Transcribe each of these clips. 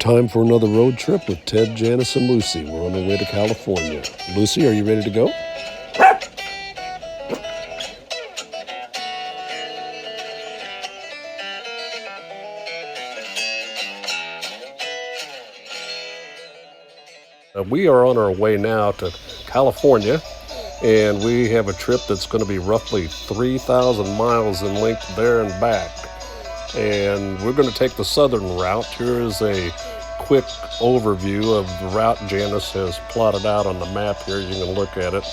Time for another road trip with Ted, Janis, and Lucy. We're on our way to California. Lucy, are you ready to go? We are on our way now to California, and we have a trip that's going to be roughly 3,000 miles in length there and back. And we're going to take the southern route. Here is a quick overview of the route Janis has plotted out on the map here. You can look at it.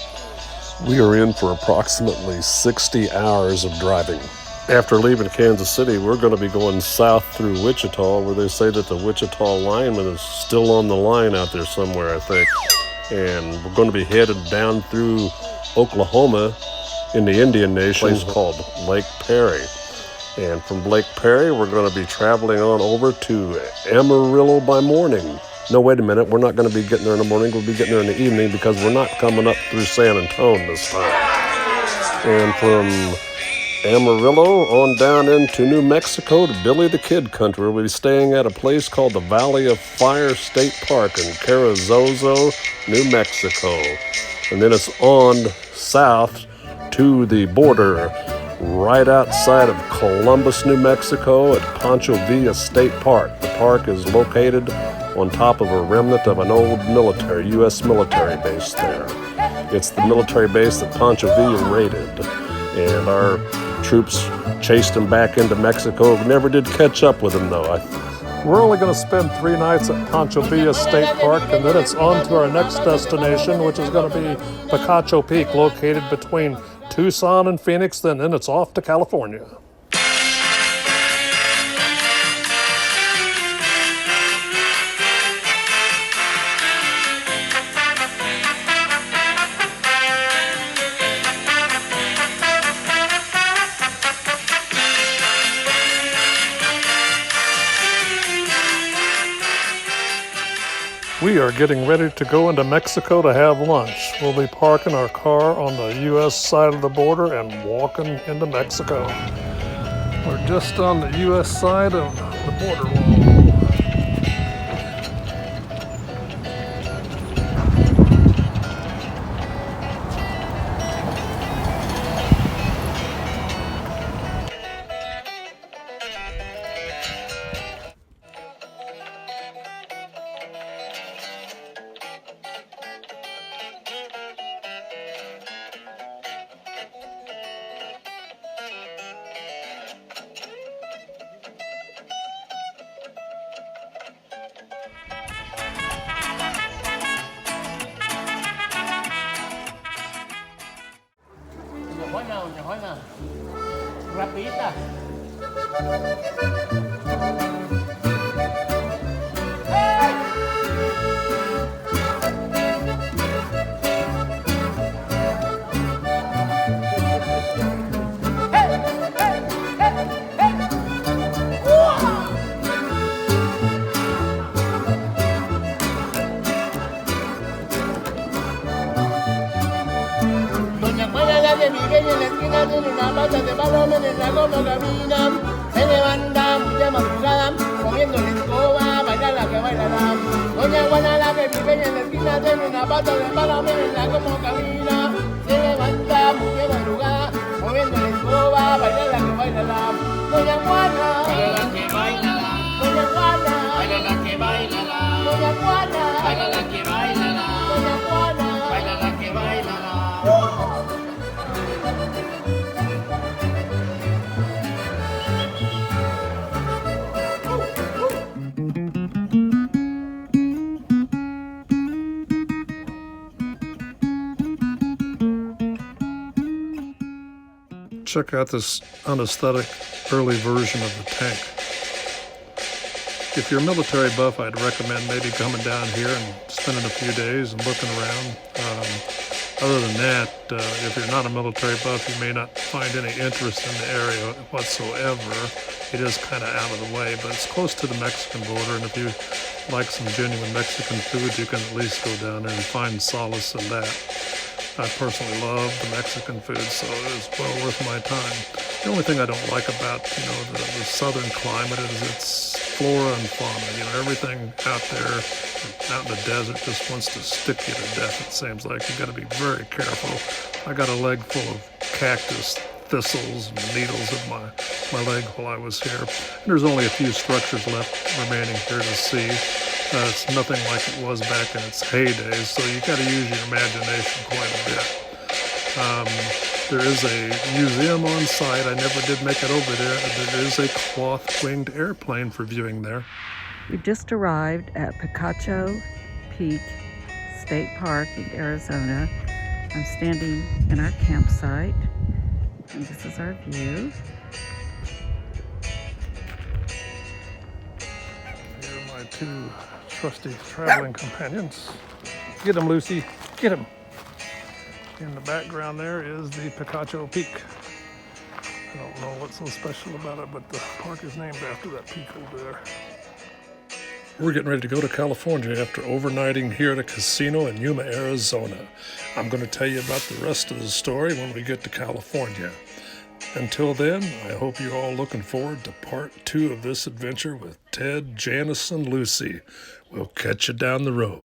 We are in for approximately 60 hours of driving. After leaving Kansas City, we're going to be going south through Wichita, where they say that the Wichita lineman is still on the line out there somewhere, I think. And we're going to be headed down through Oklahoma in the Indian Nation, place called Lake Perry. And from Lake Perry, we're going to be traveling on over to Amarillo by morning. No, wait a minute. We're not going to be getting there in the morning. We'll be getting there in the evening because we're not coming up through San Antonio this time. And from Amarillo on down into New Mexico to Billy the Kid country. We'll be staying at a place called the Valley of Fire State Park in Carrizozo, New Mexico. And then it's on south to the border right outside of Columbus, New Mexico at Pancho Villa State Park. The park is located on top of a remnant of an old U.S. military base there. It's the military base that Pancho Villa raided, and our troops chased him back into Mexico. We never did catch up with him, though. We're only going to spend 3 nights at Pancho Villa State Park, and then it's on to our next destination, which is going to be Picacho Peak, located between Tucson and Phoenix. Then it's off to California. We are getting ready to go into Mexico to have lunch. We'll be parking our car on the U.S. side of the border and walking into Mexico. We're just on the U.S. side of the border wall. Weiner, rapidita. De mi bella en la esquina tiene una pata de palomes en la como camina. Se levanta muy de madrugada, comiendo la escoba, baila la que bailará. Doña Juana, la que mi bella en la esquina tiene una pata de palomes en la como camina. Se levanta muy de madrugada, comiendo la escoba, baila la que bailará. Doña Juana, baila la que bailará. Doña Juana, baila la que bailará. Doña Juana, baila la que bailará. Doña Juana, baila la que bailará. Check out this unesthetic early version of the tank. If you're a military buff, I'd recommend maybe coming down here and spending a few days and looking around. Other than that, if you're not a military buff, you may not find any interest in the area whatsoever. It is kind of out of the way, but it's close to the Mexican border, and if you like some genuine Mexican food, you can at least go down there and find solace in that. I personally love the Mexican food, so it was well worth my time. The only thing I don't like about, the southern climate is it's flora and fauna. You know, everything out there, out in the desert, just wants to stick you to death, it seems like. You got to be very careful. I got a leg full of cactus, thistles, and needles in my leg while I was here. And there's only a few structures left remaining here to see. It's nothing like it was back in its heyday, so you got to use your imagination quite a bit. There is a museum on site. I never did make it over there. There is a cloth-winged airplane for viewing there. We've just arrived at Picacho Peak State Park in Arizona. I'm standing in our campsite, and this is our view. Here are my two trusty traveling companions. Get him, Lucy. Get him. In the background there is the Picacho Peak. I don't know what's so special about it, but the park is named after that peak over there. We're getting ready to go to California after overnighting here at a casino in Yuma, Arizona. I'm going to tell you about the rest of the story when we get to California. Until then, I hope you're all looking forward to part 2 of this adventure with Ted, Janis, and Lucy. We'll catch you down the road.